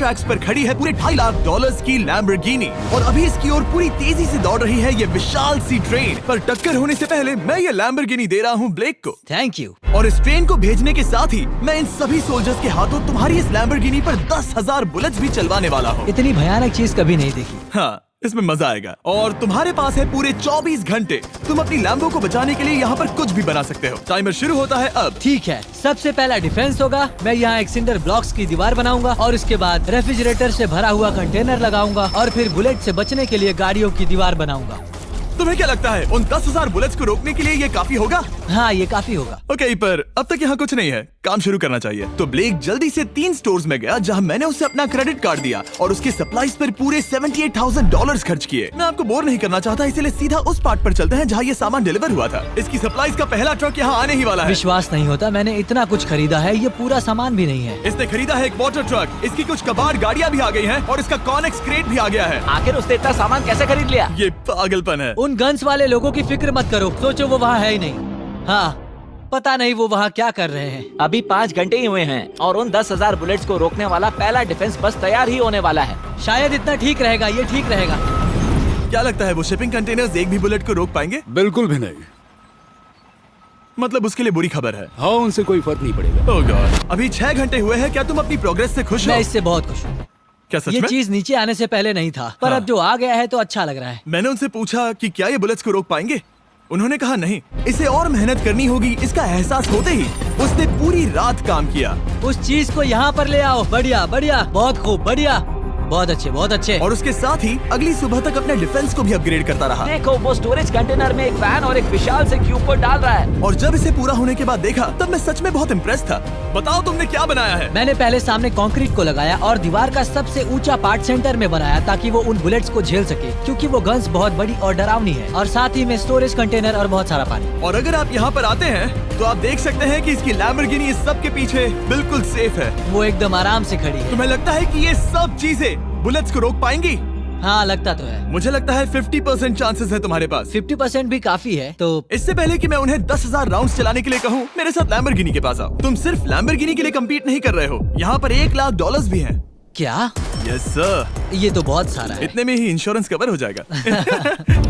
Tracks पर खड़ी है पूरे $2.5 लाख की लैम्बोर्गिनी और अभी इसकी ओर पूरी तेजी से दौड़ रही है ये विशाल सी ट्रेन। पर टक्कर होने से पहले मैं ये लैम्बोर्गिनी दे रहा हूँ ब्लेक को। Thank you. और इस ट्रेन को भेजने के साथ ही मैं इन सभी सोल्जर्स के हाथों तुम्हारी इस लैम्बोर्गिनी पर 10,000 बुलेट्स भी चलवाने वाला हूँ। इतनी भयानक चीज कभी नहीं देखी। हाँ, इसमें मजा आएगा। और तुम्हारे पास है पूरे 24 घंटे। तुम अपनी लैम्बो को बचाने के लिए यहाँ पर कुछ भी बना सकते हो। टाइमर शुरू होता है अब। ठीक है, सबसे पहला डिफेंस होगा। मैं यहाँ एक सिंडर ब्लॉक्स की दीवार बनाऊंगा और इसके बाद रेफ्रिजरेटर से भरा हुआ कंटेनर लगाऊंगा और फिर बुलेट से बचने के लिए गाड़ियों की दीवार बनाऊंगा। तुम्हें क्या लगता है उन 10,000 बुलेट्स को रोकने के लिए ये काफी होगा? हाँ, ये काफी होगा। ओके, पर अब तक यहाँ कुछ नहीं है, काम शुरू करना चाहिए। तो ब्लेक जल्दी से 3 स्टोर्स में गया जहाँ मैंने उसे अपना क्रेडिट कार्ड दिया और उसके सप्लाईज पर पूरे $78,000 खर्च किए। मैं आपको बोर नहीं करना चाहता, इसलिए सीधा उस पार्ट पर चलते हैं जहाँ ये सामान डिलीवर हुआ था। इसकी सप्लाईज का पहला ट्रक यहाँ आने ही वाला है। विश्वास नहीं होता, मैंने इतना कुछ खरीदा है, ये पूरा सामान भी नहीं है। इसने खरीदा है एक वाटर ट्रक, इसकी कुछ कबाड़ गाड़ियाँ भी आ गई हैं और इसका कॉनेक्स क्रेट भी आ गया है। आखिर उसने इतना सामान कैसे खरीद लिया? ये पागलपन है। उन गन्स वाले लोगों की फिक्र मत करो, सोचो वो वहाँ है ही नहीं। हाँ, पता नहीं वो वहाँ क्या कर रहे हैं। अभी 5 घंटे ही हुए हैं और उन 10,000 बुलेट्स को रोकने वाला पहला डिफेंस बस तैयार ही होने वाला है। शायद इतना ठीक रहेगा, ये ठीक रहेगा। क्या लगता है वो शिपिंग कंटेनर्स एक भी बुलेट को रोक पाएंगे? बिल्कुल भी नहीं। मतलब उसके लिए बुरी खबर है। हाँ, उनसे कोई फर्क नहीं पड़ेगा। ओह गॉड, अभी 6 घंटे हुए हैं। क्या तुम अपनी प्रोग्रेस से खुश हो? मैं इससे बहुत खुश हूँ। क्या सच ये में? चीज नीचे आने से पहले नहीं था, पर हाँ। अब जो आ गया है तो अच्छा लग रहा है। मैंने उनसे पूछा कि क्या ये बुलेट्स को रोक पाएंगे। उन्होंने कहा नहीं, इसे और मेहनत करनी होगी। इसका एहसास होते ही उसने पूरी रात काम किया। उस चीज को यहाँ पर ले आओ। बढ़िया बढ़िया, बहुत खूब, बढ़िया, बहुत अच्छे, बहुत अच्छे। और उसके साथ ही अगली सुबह तक अपने डिफेंस को भी अपग्रेड करता रहा। देखो, वो स्टोरेज कंटेनर में एक फैन और एक विशाल से क्यूब को डाल रहा है। और जब इसे पूरा होने के बाद देखा तब मैं सच में बहुत इम्प्रेस था। बताओ तुमने क्या बनाया है? मैंने पहले सामने कंक्रीट को लगाया और दीवार का सबसे ऊंचा पार्ट सेंटर में बनाया ताकि वो उन बुलेट्स को झेल सके, क्योंकि वो गन्स बहुत बड़ी और डरावनी है। और साथ ही में स्टोरेज कंटेनर और बहुत सारा पानी। और अगर आप यहाँ पर आते हैं तो आप देख सकते हैं कि इसकी लैम्बोर्गिनी इस सब के पीछे बिल्कुल सेफ है। वो एकदम आराम से खड़ी है। तुम्हें लगता है कि ये सब चीजें बुलेट्स को रोक पाएंगी? हाँ, लगता तो है। मुझे लगता है 50% चांसेस है तुम्हारे पास। 50% भी काफी है। तो इससे पहले कि मैं उन्हें 10,000 राउंड्स चलाने के लिए कहूँ, मेरे साथ लैम्बोर्गिनी के पास आओ। तुम सिर्फ लैम्बोर्गिनी के लिए कम्पीट नहीं कर रहे हो, यहाँ पर $1 लाख भी हैं। क्या? Yes sir. ये तो बहुत सारा है। इतने में ही इंश्योरेंस कवर हो जाएगा।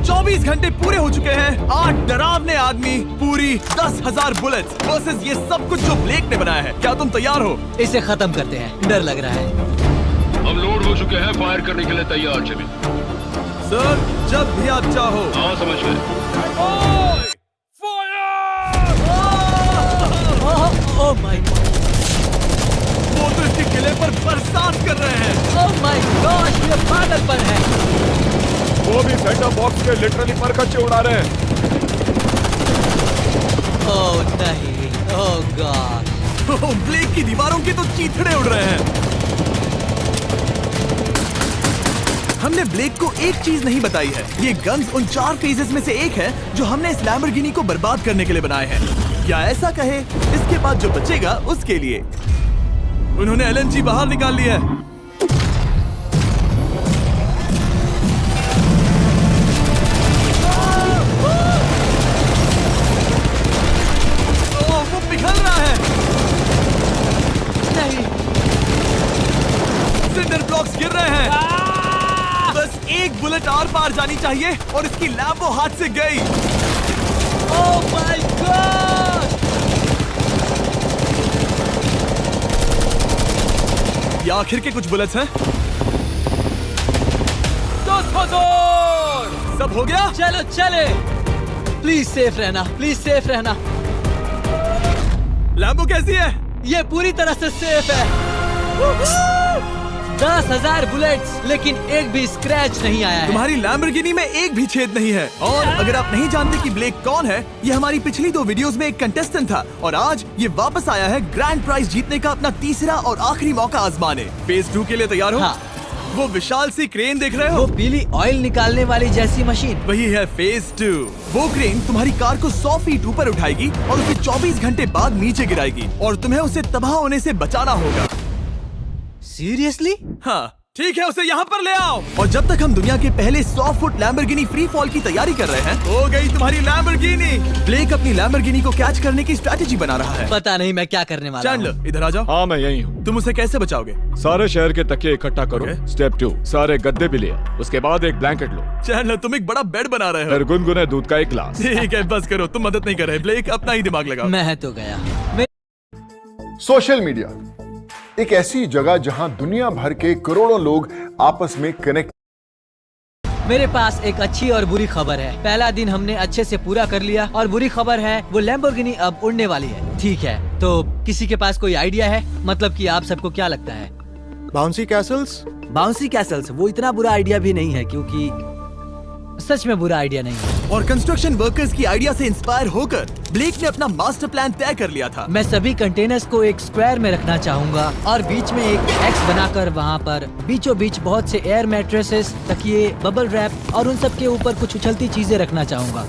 24 घंटे पूरे हो चुके हैं। 8 डरावने आदमी, पूरी 10,000 बुलेट्स वर्सेस ये सब कुछ जो ब्लेक ने बनाया है। क्या तुम तैयार हो? इसे खत्म करते हैं, डर लग रहा है। हम लोड हो चुके हैं, फायर करने के लिए तैयार। चलिए सर, जब भी आप चाहो। हाँ, समझ गए। ओह माय गॉड, वो तो इसके किले पर बरसात कर रहे हैं। ओह माय गॉड, ये पागलपन है। वो भी सेटअप बॉक्स के लिटरली पर कच्चे उड़ा रहे हैं। ओह नहीं, ओह गॉड। ब्लेक की दीवारों की तो चीथड़े उड़ रहे हैं। हमने ब्लेक को एक चीज नहीं बताई है, ये गन्स उन 4 फेजेस में से एक है जो हमने इस लैम्बोर्गिनी को बर्बाद करने के लिए बनाए हैं। या ऐसा कहे, इसके बाद जो बचेगा उसके लिए। उन्होंने LNG बाहर निकाल लिया है। वो पिघल रहा है। नहीं, सिंडर ब्लॉक्स गिर रहे हैं। बस एक बुलेट आर पार जानी चाहिए और इसकी लैम्बो हाथ से गई। Oh my God. ये आखिर के कुछ बुलेट्स हैं। सब हो गया? चलो चले। प्लीज सेफ रहना, प्लीज सेफ रहना। लैम्बो कैसी है? ये पूरी तरह से सेफ है। 10,000 बुलेट्स, लेकिन एक भी स्क्रैच नहीं आया है। तुम्हारी लैम्बोर्गिनी में एक भी छेद नहीं है। और अगर आप नहीं जानते कि ब्लेक कौन है, ये हमारी पिछली 2 वीडियोस में एक कंटेस्टेंट था और आज ये वापस आया है ग्रैंड प्राइज जीतने का अपना तीसरा और आखिरी मौका आजमाने। फेज 2 के लिए तैयार हो? हाँ। वो विशाल सी क्रेन देख रहे हो? वो पीली ऑयल निकालने वाली जैसी मशीन। वही है फेज 2। वो क्रेन तुम्हारी कार को 100 फीट ऊपर उठाएगी और उसे 24 घंटे बाद नीचे गिराएगी और तुम्हें उसे तबाह होने से बचाना होगा। सीरियसली? हाँ, ठीक है, उसे यहाँ पर ले आओ। और जब तक हम दुनिया के पहले 100 फुट लैम्बोर्गिनी फ्री फॉल की तैयारी कर रहे हैं, हो गई तुम्हारी लैम्बोर्गिनी। ब्लेक अपनी लैम्बोर्गिनी को कैच करने की स्ट्रैटेजी बना रहा है। पता नहीं मैं क्या करने वाला हूँ। चैंडलर, इधर आ जाओ। हाँ, मैं यही हूँ। तुम उसे कैसे बचाओगे? सारे शहर के तकिए इकट्ठा करो। Okay. स्टेप 2, सारे गद्दे भी ले आओ। उसके बाद एक ब्लैंकेट लो। चैंडलर, तुम एक बड़ा बेड बना रहे हो। फिर गुनगुने दूध का एक गिलास। ठीक है, बस करो, तुम मदद नहीं कर रहे। ब्लेक, अपना ही दिमाग लगाओ। मैं तो गया। सोशल मीडिया एक ऐसी जगह जहां दुनिया भर के करोड़ों लोग आपस में कनेक्ट। मेरे पास एक अच्छी और बुरी खबर है। पहला दिन हमने अच्छे से पूरा कर लिया और बुरी खबर है वो लैम्बोर्गिनी अब उड़ने वाली है। ठीक है, तो किसी के पास कोई आइडिया है? मतलब कि आप सबको क्या लगता है? Bouncy Castle's? बाउंसी कैसल्स वो इतना बुरा आइडिया भी नहीं है, क्योंकि सच में बुरा आइडिया नहीं है। और कंस्ट्रक्शन वर्कर्स की आइडिया से इंस्पायर होकर ब्लेक ने अपना मास्टर प्लान तय कर लिया था। मैं सभी कंटेनर्स को एक स्क्वायर में रखना चाहूंगा और बीच में एक एक्स बनाकर वहाँ पर बीचों बीच बहुत से एयर मैट्रेसेस, तकिए, बबल रैप और उन सब के ऊपर कुछ उछलती चीजें रखना चाहूंगा।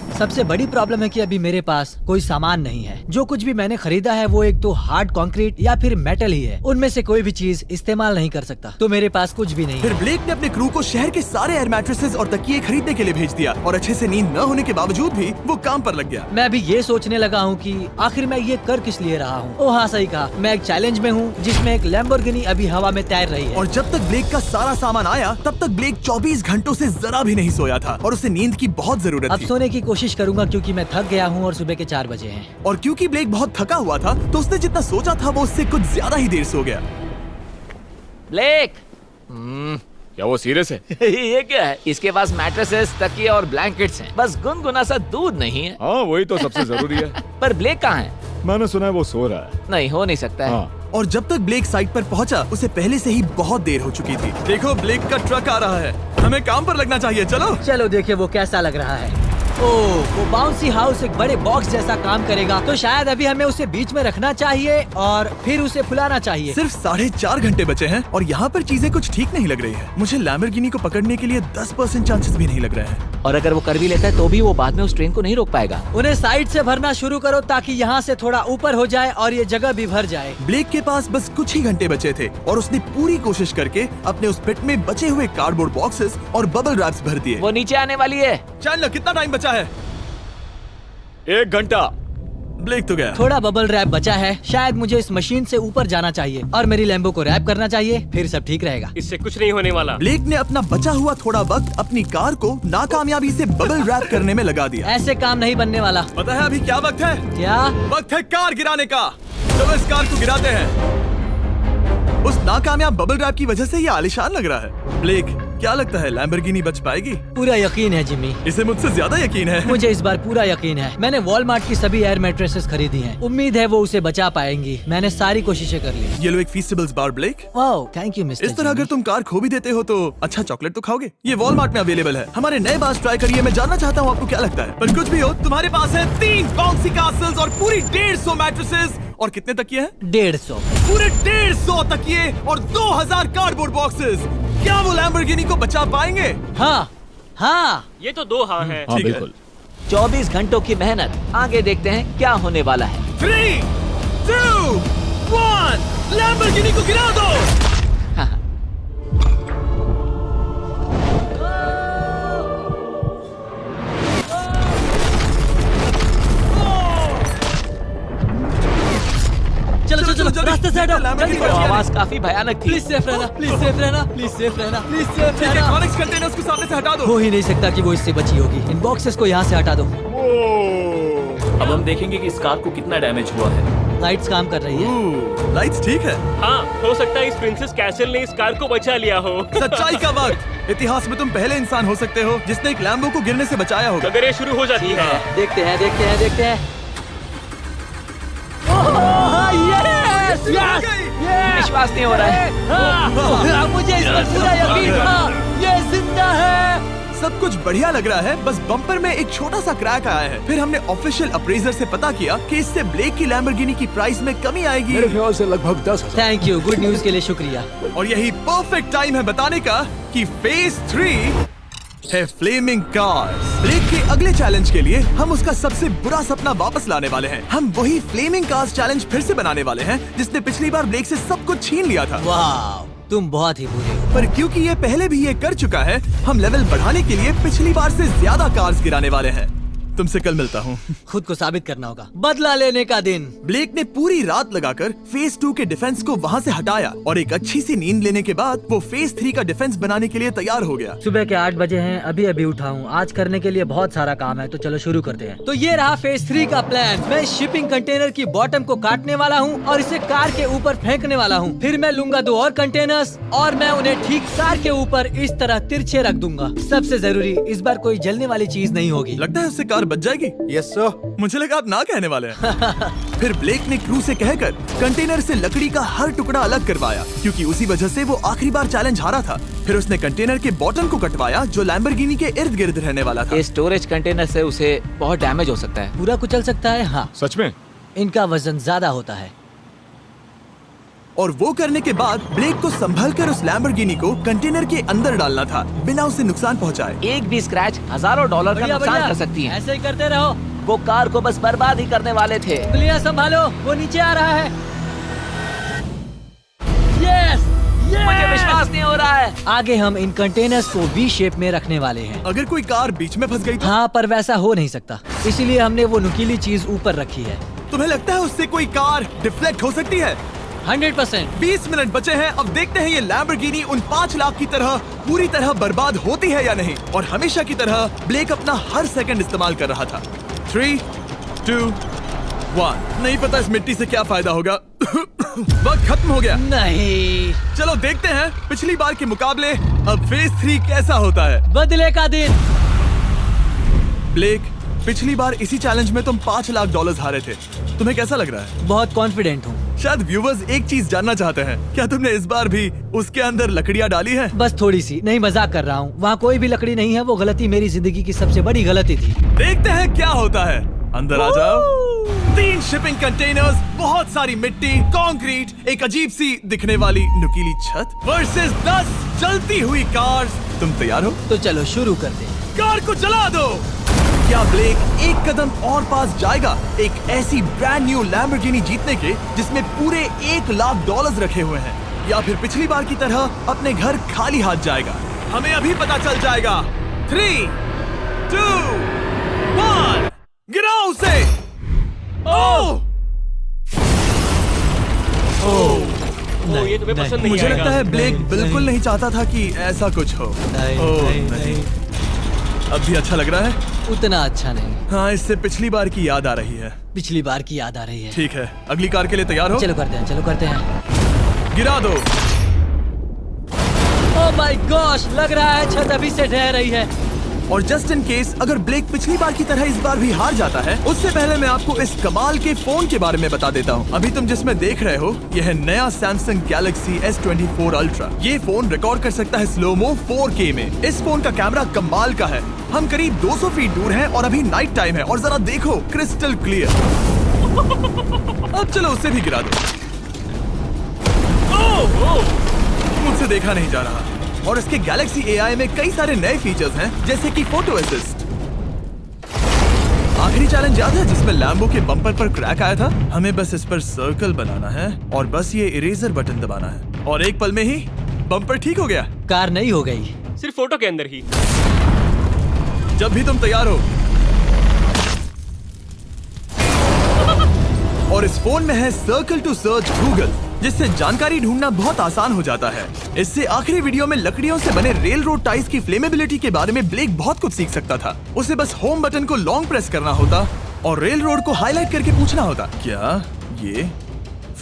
सबसे बड़ी प्रॉब्लम है कि अभी मेरे पास कोई सामान नहीं है। जो कुछ भी मैंने खरीदा है वो एक तो हार्ड कंक्रीट या फिर मेटल ही है। उनमें से कोई भी चीज इस्तेमाल नहीं कर सकता, तो मेरे पास कुछ भी नहीं फिर है। ब्लेक ने अपने क्रू को शहर के सारे एयर मैट्रेसेस और तकिए खरीदने के लिए भेज दिया और अच्छे से नींद न होने के बावजूद भी वो काम पर लग गया। मैं अभी ये सोचने लगा हूँ कि आखिर मैं ये कर किस लिए रहा हूँ। ओह हाँ, सही कहा। मैं एक चैलेंज में हूँ जिसमें एक लैम्बोर्गिनी अभी हवा में तैर रही है। और जब तक ब्लेक का सारा सामान आया तब तक ब्लेक 24 घंटों से जरा भी नहीं सोया था और उसे नींद की बहुत जरूरत अब थी। सोने की कोशिश करूंगा क्योंकि मैं थक गया हूँ और सुबह के 4 बजे हैं। और क्योंकि ब्लेक बहुत थका हुआ था तो उसने जितना सोचा था वो उससे कुछ ज्यादा ही देर सो गया। ब्लेक क्या वो सीरियस है? ये क्या है? इसके पास मैट्रेसेस, तकिए और ब्लैंकेट्स हैं। बस गुनगुना सा दूध नहीं है। हाँ, वही तो सबसे जरूरी है। पर ब्लेक कहाँ है? मैंने सुना है वो सो रहा है। नहीं, हो नहीं सकता है। हाँ। और जब तक ब्लेक साइट पर पहुंचा उसे पहले से ही बहुत देर हो चुकी थी। देखो, ब्लेक का ट्रक आ रहा है, हमें काम पर लगना चाहिए। चलो चलो देखिए वो कैसा लग रहा है। ओह, वो बाउंसी हाउस एक बड़े बॉक्स जैसा काम करेगा, तो शायद अभी हमें उसे बीच में रखना चाहिए और फिर उसे फुलाना चाहिए। सिर्फ 4.5 घंटे बचे हैं और यहाँ पर चीजें कुछ ठीक नहीं लग रही है। मुझे लैम्बोर्गिनी को पकड़ने के लिए 10% चांसेस भी नहीं लग रहे हैं। और अगर वो कर भी लेता है तो भी वो बाद में उस ट्रेन को नहीं रोक पाएगा। उन्हें साइड से भरना शुरू करो ताकि यहाँ से थोड़ा ऊपर हो जाए और ये जगह भी भर जाए। ब्लेक के पास बस कुछ ही घंटे बचे थे और उसने पूरी कोशिश करके अपने उस पिट में बचे हुए कार्डबोर्ड बॉक्सेस और बबल रैप्स भर दिए। वो नीचे आने वाली है। चैंडलर, कितना टाइम बचा है? 1 घंटा। ब्लेक तो गया। थोड़ा बबल रैप बचा है। शायद मुझे इस मशीन से ऊपर जाना चाहिए और मेरी लैम्बो को रैप करना चाहिए, फिर सब ठीक रहेगा। इससे कुछ नहीं होने वाला। ब्लेक ने अपना बचा हुआ थोड़ा वक्त अपनी कार को नाकामयाबी से बबल रैप करने में लगा दिया। ऐसे काम नहीं बनने वाला। पता है अभी क्या वक्त है? क्या? वक्त है कार गिराने का। चलो इस कार को गिराते हैं। उस नाकामयाब बबल रैप की वजह से ये आलिशान लग रहा है। ब्लेक, क्या लगता है लैम्बोर्गिनी बच पाएगी? पूरा यकीन है जिमी। इसे मुझसे ज्यादा यकीन है। मुझे इस बार पूरा यकीन है। मैंने वॉलमार्ट की सभी एयर मैट्रेसेस खरीदी हैं। उम्मीद है वो उसे बचा पाएंगी। मैंने सारी कोशिशें कर ली। ये लो एक फीस्टेबल्स बार ब्लेक। Wow, thank you mister. इस तरह अगर तुम कार खो भी देते हो तो अच्छा चॉकलेट तो खाओगे। ये वॉलमार्ट में अवेलेबल है। हमारे नए बार ट्राई करिए। मैं जानना चाहता हूँ आपको क्या लगता है। पर कुछ भी हो, तुम्हारे पास है 3 बाउंसी कासल्स और पूरी 150 मैट्रेसेस और कितने तकिए हैं? 150। पूरे 150 तकिए और 2000 कार्डबोर्ड बॉक्सेस। क्या वो लैम्बोर्गिनी को बचा पाएंगे? हाँ हाँ। ये तो 2 हाँ है। हाँ, ठीक है। बिल्कुल। 24 घंटों की मेहनत। आगे देखते हैं क्या होने वाला है। 3, 2, 1, लैम्बोर्गिनी को गिरा दो। चलो चलो चलो, रास्ते से हटो। जल्दी वो करो। आवाज काफी भयानक थी। प्लीज सेफ रहना, प्लीज सेफ रहना, प्लीज सेफ रहना, प्लीज सेफ ठीक है, रहना। कॉनिक्स कंटेनर्स को सामने से हटा दो। हो ही नहीं सकता कि वो इससे बची होगी। इन बॉक्सेस को यहाँ से हटा दो। अब हम देखेंगे कि इस कार को कितना डैमेज हुआ है। लाइट्स काम कर रही है। लाइट्स ठीक है। हाँ, हो सकता है इस प्रिंसेस कैसल ने इस कार को बचा लिया हो। सच्चाई का वक्त। इतिहास में तुम पहले इंसान हो सकते हो जिसने एक लैम्बो को गिरने से बचाया होगा। अगर ये शुरू हो जाती है। देखते हैं देखते हैं देखते हैं। यस यस विश्वास नहीं हो रहा है। मुझे इस पर पूरा यकीन था। ये जिंदा है। सब कुछ बढ़िया लग रहा है, बस बम्पर में एक छोटा सा क्रैक आया है। फिर हमने ऑफिशियल अप्रेजर से पता किया कि इससे ब्लेक की लैम्बोर्गिनी की प्राइस में कमी आएगी। मेरे ख्याल से लगभग 10,000। थैंक यू, गुड न्यूज के लिए शुक्रिया। और यही परफेक्ट टाइम है बताने का कि फेज 3 है फ्लेमिंग कार्स। ब्लेक के अगले चैलेंज के लिए हम उसका सबसे बुरा सपना वापस लाने वाले हैं। हम वही फ्लेमिंग कार्स चैलेंज फिर से बनाने वाले हैं जिसने पिछली बार ब्लेक से सब कुछ छीन लिया था। वाह, तुम बहुत ही बुरे हो। पर क्योंकि ये पहले भी ये कर चुका है, हम लेवल बढ़ाने के लिए पिछली बार से ज्यादा कार्स गिराने वाले हैं। तुमसे कल मिलता हूँ। खुद को साबित करना होगा। बदला लेने का दिन। ब्लेक ने पूरी रात लगाकर फेज 2 के डिफेंस को वहाँ से हटाया और एक अच्छी सी नींद लेने के बाद वो फेज 3 का डिफेंस बनाने के लिए तैयार हो गया। सुबह के 8 बजे हैं, अभी अभी उठा हूँ। आज करने के लिए बहुत सारा काम है, तो चलो शुरू करते हैं। तो ये रहा फेज 3 का प्लान। मैं शिपिंग कंटेनर की बॉटम को काटने वाला हूँ और इसे कार के ऊपर फेंकने वाला हूँ। फिर मैं लूंगा 2 और कंटेनर्स और मैं उन्हें ठीक कार के ऊपर इस तरह तिरछे रख दूंगा। सबसे जरूरी, इस बार कोई जलने वाली चीज नहीं होगी। लगता है उससे कार बच जाएगी। Yes sir. मुझे लगा आप ना कहने वाले हैं। फिर ब्लेक ने क्रू से कहकर कंटेनर से लकड़ी का हर टुकड़ा अलग करवाया, क्योंकि उसी वजह से वो आखिरी बार चैलेंज हारा था। फिर उसने कंटेनर के बॉटम को कटवाया जो लैम्बोर्गिनी के इर्द गिर्द रहने वाला था। ये स्टोरेज कंटेनर से उसे बहुत डैमेज हो सकता है। पूरा कुचल सकता है। हाँ, सच में? इनका वजन ज्यादा होता है। और वो करने के बाद ब्लेक को संभलकर उस लैम्बोर्गिनी को कंटेनर के अंदर डालना था बिना उसे नुकसान पहुंचाए। एक भी स्क्रैच हजारों डॉलर का बढ़िया, नुकसान बढ़िया। कर सकती है। ऐसे ही करते रहो। वो कार को बस बर्बाद ही करने वाले थे। उंगलियां संभालो, वो नीचे आ रहा है। यस, मुझे विश्वास नहीं हो रहा है। आगे हम इन कंटेनर्स को वी शेप में रखने वाले हैं। अगर कोई कार बीच में फंस गई तो? हाँ, पर वैसा हो नहीं सकता, इसीलिए हमने वो नुकीली चीज ऊपर रखी है। तुम्हें लगता है उससे कोई कार डिफ्लेक्ट हो सकती है? 100%। 20 मिनट बचे हैं। अब देखते हैं ये लैम्बोर्गिनी उन 5 लाख की तरह पूरी तरह बर्बाद होती है या नहीं। और हमेशा की तरह ब्लेक अपना हर सेकंड इस्तेमाल कर रहा था। 3, 2, 1। नहीं पता इस मिट्टी से क्या फायदा होगा। वक्त खत्म हो गया। नहीं, चलो देखते हैं पिछली बार के मुकाबले अब फेज 3 कैसा होता है। बदले का दिन। ब्लेक, पिछली बार इसी चैलेंज में तुम $5 लाख हारे थे। तुम्हें कैसा लग रहा है? बहुत कॉन्फिडेंट हूँ। शायद व्यूवर्स एक चीज जानना चाहते हैं, क्या तुमने इस बार भी उसके अंदर लकड़ियाँ डाली हैं? बस थोड़ी सी, नहीं मजाक कर रहा हूँ। वहाँ कोई भी लकड़ी नहीं है। वो गलती मेरी जिंदगी की सबसे बड़ी गलती थी। देखते हैं क्या होता है। अंदर आ जाओ। 3 शिपिंग कंटेनर्स, बहुत सारी मिट्टी, कंक्रीट, एक अजीब सी दिखने वाली नुकीली छत वर्सेस 10 जलती हुई कार्स। तुम तैयार हो? तो चलो शुरू करते हैं। कार को जला दो। क्या ब्लेक एक कदम और पास जाएगा एक ऐसी ब्रांड न्यू लैम्बोर्गिनी जीतने के जिसमें पूरे $1 लाख रखे हुए हैं, या फिर पिछली बार की तरह अपने घर खाली हाथ जाएगा? हमें अभी पता चल जाएगा। 3, 2, 1, गिराओ उसे। ओह! ओ, ये तुम्हें पसंद नहीं मुझे आएगा। लगता है ब्लेक बिल्कुल नहीं चाहता था कि ऐसा कुछ हो। ओह, नहीं। अब भी अच्छा लग रहा है? उतना अच्छा नहीं। हाँ, इससे पिछली बार की याद आ रही है। पिछली बार की याद आ रही है। ठीक है, अगली कार के लिए तैयार हो? चलो करते हैं, चलो करते हैं। गिरा दो। ओह माय गॉश, लग रहा है छत अभी से ढह रही है। और जस्ट इन केस अगर ब्लेक पिछली बार की तरह इस बार भी हार जाता है, उससे पहले मैं आपको इस कमाल के फोन के बारे में बता देता हूँ। अभी तुम जिसमें देख रहे हो, यह है नया सैमसंग गैलेक्सी S24 अल्ट्रा। ये फोन रिकॉर्ड कर सकता है स्लोमो 4K में। इस फोन का कैमरा कमाल का है। हम करीब 200 फीट दूर हैं और अभी नाइट टाइम है और जरा देखो, क्रिस्टल क्लियर। अब चलो उसे भी गिरा दो। मुझसे देखा नहीं जा रहा। और इसके गैलेक्सी AI में कई सारे नए फीचर्स हैं, जैसे कि फोटो असिस्ट। आखिरी चैलेंज याद है जिसमें लैम्बो के बम्पर पर क्रैक आया था? हमें बस इस पर सर्कल बनाना है और बस ये इरेजर बटन दबाना है और एक पल में ही बम्पर ठीक हो गया। कार नहीं हो गई, सिर्फ फोटो के अंदर ही। जब भी तुम तैयार हो। और इस फोन में है सर्कल टू सर्च गूगल, जिससे जानकारी ढूंढना बहुत आसान हो जाता है। इससे आखिरी वीडियो में लकड़ियों से बने रेल रोड टाइज की फ्लेमेबिलिटी के बारे में ब्लेक बहुत कुछ सीख सकता था। उसे बस होम बटन को लॉन्ग प्रेस करना होता और रेल रोड को हाईलाइट करके पूछना होता, क्या ये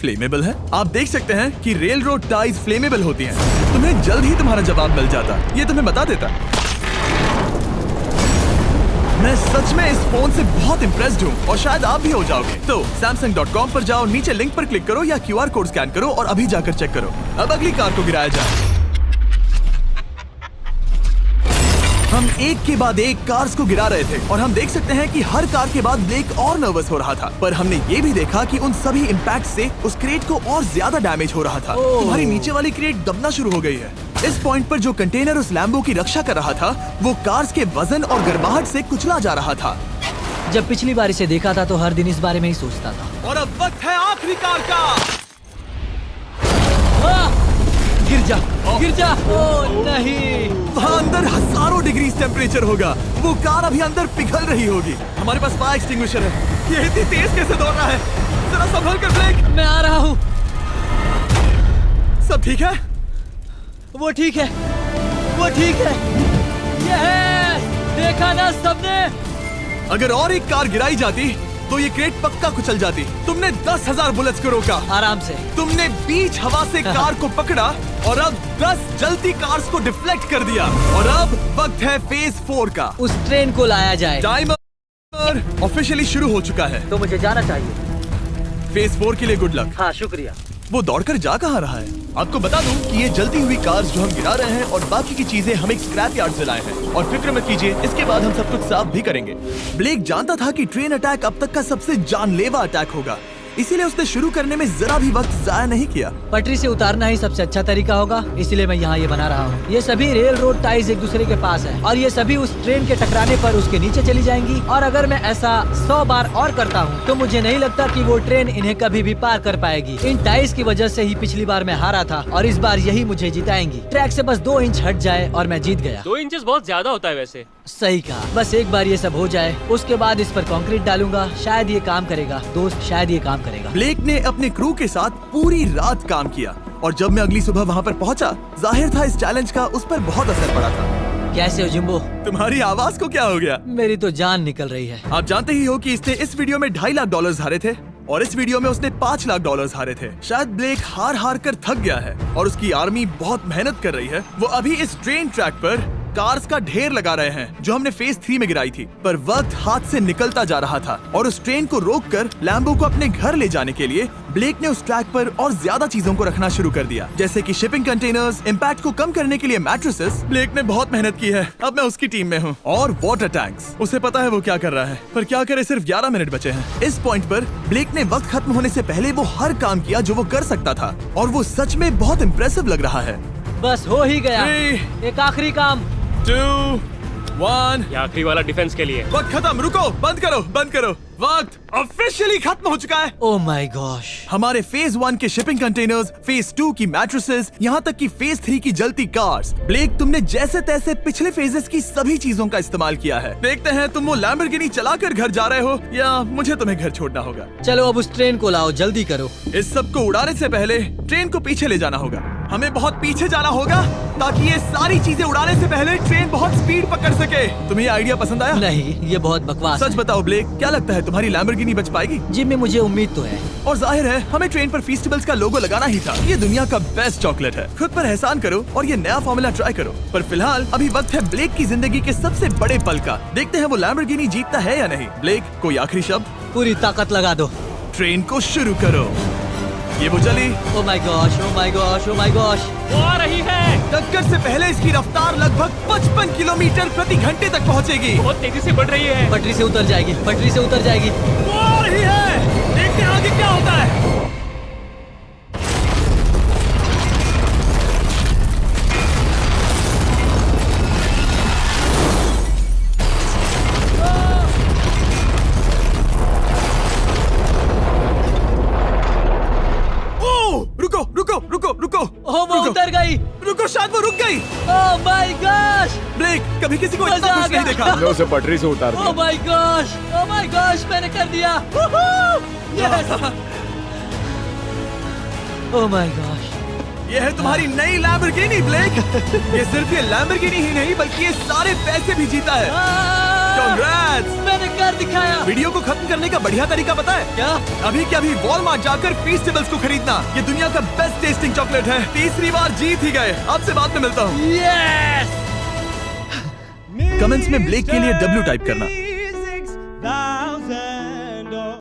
फ्लेमेबल है? आप देख सकते हैं कि रेल रोड टाइज फ्लेमेबल होती हैं। तुम्हें जल्द ही तुम्हारा जवाब मिल जाता। ये तुम्हें बता देता। मैं सच में इस फोन से बहुत इम्प्रेस्ड हूँ और शायद आप भी हो जाओगे। तो Samsung.com पर जाओ, नीचे लिंक पर क्लिक करो या QR कोड स्कैन करो और अभी जाकर चेक करो। अब अगली कार को गिराया जाए। हम एक के बाद एक कार्स को गिरा रहे थे और हम देख सकते हैं कि हर कार के बाद ब्लेक और नर्वस हो रहा था। पर हमने ये भी देखा कि उन सभी इम्पैक्ट से उस क्रेट को और ज्यादा डैमेज हो रहा था। तुम्हारी नीचे वाली क्रेट दबना शुरू हो गई है। इस पॉइंट पर जो कंटेनर उस लैम्बो की रक्षा कर रहा था, वो कार्स के वजन और गर्माहट से कुचला जा रहा था। जब पिछली बार इसे देखा था तो हर दिन इस बारे में ही सोचता था। और अब वक्त है आखिरी कार का। गिर जा। ओ नहीं। वहाँ अंदर हजारों डिग्री टेम्परेचर होगा। वो कार अभी अंदर पिघल रही होगी। हमारे पास फायर एक्सटिंग्विशर है। ये इतनी तेज कैसे दौड़ रहा है? जरा संभल कर ब्लेक। मैं आ रहा हूँ। सब ठीक है? वो ठीक है, वो ठीक है। यस! देखा ना सबने? अगर और एक कार गिराई जाती तो ये क्रेट पक्का कुचल जाती। तुमने 10,000 बुलेट्स को रोका। आराम से। तुमने बीच हवा से कार को पकड़ा और अब 10 जलती कार्स को डिफ्लेक्ट कर दिया। और अब वक्त है फेज 4 का। उस ट्रेन को लाया जाए। टाइमर ऑफिशियली शुरू हो चुका है। तो मुझे जाना चाहिए। फेज 4 के लिए गुड लक। हाँ, शुक्रिया। वो दौड़कर जा कहाँ रहा है? आपको बता दूं कि ये जलती हुई कार्स जो हम गिरा रहे हैं और बाकी की चीजें हम एक स्क्रैप यार्ड से लाए हैं। और फिक्र मत कीजिए, इसके बाद हम सब कुछ साफ भी करेंगे। ब्लेक जानता था कि ट्रेन अटैक अब तक का सबसे जानलेवा अटैक होगा, इसीलिए उसने शुरू करने में जरा भी वक्त जाया नहीं किया। पटरी से उतारना ही सबसे अच्छा तरीका होगा, इसलिए मैं यहाँ ये बना रहा हूँ। ये सभी रेल रोड टाइज एक दूसरे के पास है और ये सभी उस ट्रेन के टकराने पर उसके नीचे चली जाएंगी। और अगर मैं ऐसा 100 बार और करता हूँ तो मुझे नहीं लगता कि वो ट्रेन इन्हें कभी भी पार कर पाएगी। इन टाइज की वजह से ही पिछली बार मैं हारा था और इस बार यही मुझे जिताएंगी। ट्रैक से बस 2 इंच हट जाए और मैं जीत गया। 2 इंचेस बहुत ज्यादा होता है वैसे। सही कहा। बस एक बार ये सब हो जाए, उसके बाद इस पर कंक्रीट डालूंगा। शायद ये काम करेगा दोस्त, शायद ये काम करेगा। ब्लेक ने अपने क्रू के साथ पूरी रात काम किया और जब मैं अगली सुबह वहाँ पर पहुँचा, जाहिर था इस चैलेंज का उस पर बहुत असर पड़ा था। कैसे हो जिम्बो? तुम्हारी आवाज को क्या हो गया? मेरी तो जान निकल रही है। आप जानते ही हो कि इसने इस वीडियो में $2.5 लाख हारे थे और इस वीडियो में उसने $5 लाख हारे थे। शायद ब्लेक हार कर थक गया है और उसकी आर्मी बहुत मेहनत कर रही है। वो अभी इस ट्रेन ट्रैक पर कार्स का ढेर लगा रहे हैं जो हमने फेज 3 में गिराई थी। पर वक्त हाथ से निकलता जा रहा था और उस ट्रेन को रोककर लैम्बो को अपने घर ले जाने के लिए ब्लेक ने उस ट्रैक पर और ज्यादा चीजों को रखना शुरू कर दिया, जैसे कि शिपिंग कंटेनर्स, इम्पैक्ट को कम करने के लिए मैट्रेसेस। ब्लेक ने बहुत मेहनत की है, अब मैं उसकी टीम में हूँ। और वाटर टैंक्स, उसे पता है वो क्या कर रहा है, पर क्या करे, सिर्फ 11 मिनट बचे हैं। इस पॉइंट पर ब्लेक ने वक्त खत्म होने से पहले वो हर काम किया जो वो कर सकता था और वो सच में बहुत इम्प्रेसिव लग रहा है। बस हो ही गया। 3, एक आखिरी काम। 2, 1। ये आखिरी वाला डिफेंस के लिए। वक्त खत्म, रुको, बंद करो, बंद करो। वक्त ऑफिशियली खत्म हो चुका है। Oh my gosh. हमारे फेज 1 के शिपिंग कंटेनर्स, फेज 2 की मैट्रेसेस, यहाँ तक कि फेज 3 की जलती कार्स। ब्लेक, तुमने जैसे तैसे पिछले फेजेस की सभी चीजों का इस्तेमाल किया है। देखते हैं तुम वो लैम्बोर्गिनी चलाकर घर जा रहे हो या मुझे तुम्हें घर छोड़ना होगा। चलो अब उस ट्रेन को लाओ, जल्दी करो। इस सब को उड़ाने से पहले ट्रेन को पीछे ले जाना होगा। हमें बहुत पीछे जाना होगा ताकि ये सारी चीजें उड़ाने से पहले ट्रेन बहुत स्पीड पकड़ सके। तुम्हें ये आइडिया पसंद आया? नहीं, ये बहुत बकवास सच है। बताओ ब्लेक, क्या लगता है तुम्हारी लैम्बोर्गिनी बच पाएगी? जिम्मी, मुझे उम्मीद तो है। और जाहिर है हमें ट्रेन पर फेस्टिवल्स का लोगो लगाना ही था। ये दुनिया का बेस्ट चॉकलेट है। खुद पर एहसान करो और ये नया फॉर्मूला ट्राई करो। पर फिलहाल अभी वक्त है ब्लेक की जिंदगी के सबसे बड़े पल का। देखते हैं वो लैम्बोर्गिनी जीतता है या नहीं। ब्लेक, कोई आखिरी शब्द? पूरी ताकत लगा दो। ट्रेन को शुरू करो। ये वो चली। Oh my gosh, oh my gosh, oh my gosh. वो आ रही है। टक्कर से पहले इसकी रफ्तार लगभग 55 किलोमीटर प्रति घंटे तक पहुंचेगी। बहुत तेजी से बढ़ रही है। पटरी से उतर जाएगी, पटरी से उतर जाएगी। वो आ रही है। देखते हैं आगे क्या होता है। रुको रुको रुको रुको। ओह, वो रुको। उतर गई। रुको, शायद वो रुक गई। Oh my gosh. ब्लेक, कभी किसी को इतना मजा आ खुश नहीं गया। देखा। हमने उसे पटरी से उतार ओह दिया। My gosh, oh my gosh, मैंने कर दिया। यस। Oh my gosh. ये है तुम्हारी नई लैम्बोर्गिनी ब्लेक। ये सिर्फ ये लैम्बोर्गिनी ही नहीं बल्कि ये सारे पैसे भी जीता है। Congrats! मैंने कर दिखाया। वीडियो को खत्म करने का बढ़िया तरीका पता है क्या? अभी के अभी वॉलमार्ट जाकर फेस्टिवल्स को खरीदना। ये दुनिया का बेस्ट टेस्टिंग चॉकलेट है। तीसरी बार जीत ही गए। आपसे बाद में मिलता हूँ। यस। कमेंट्स में ब्लेक के लिए W टाइप करना।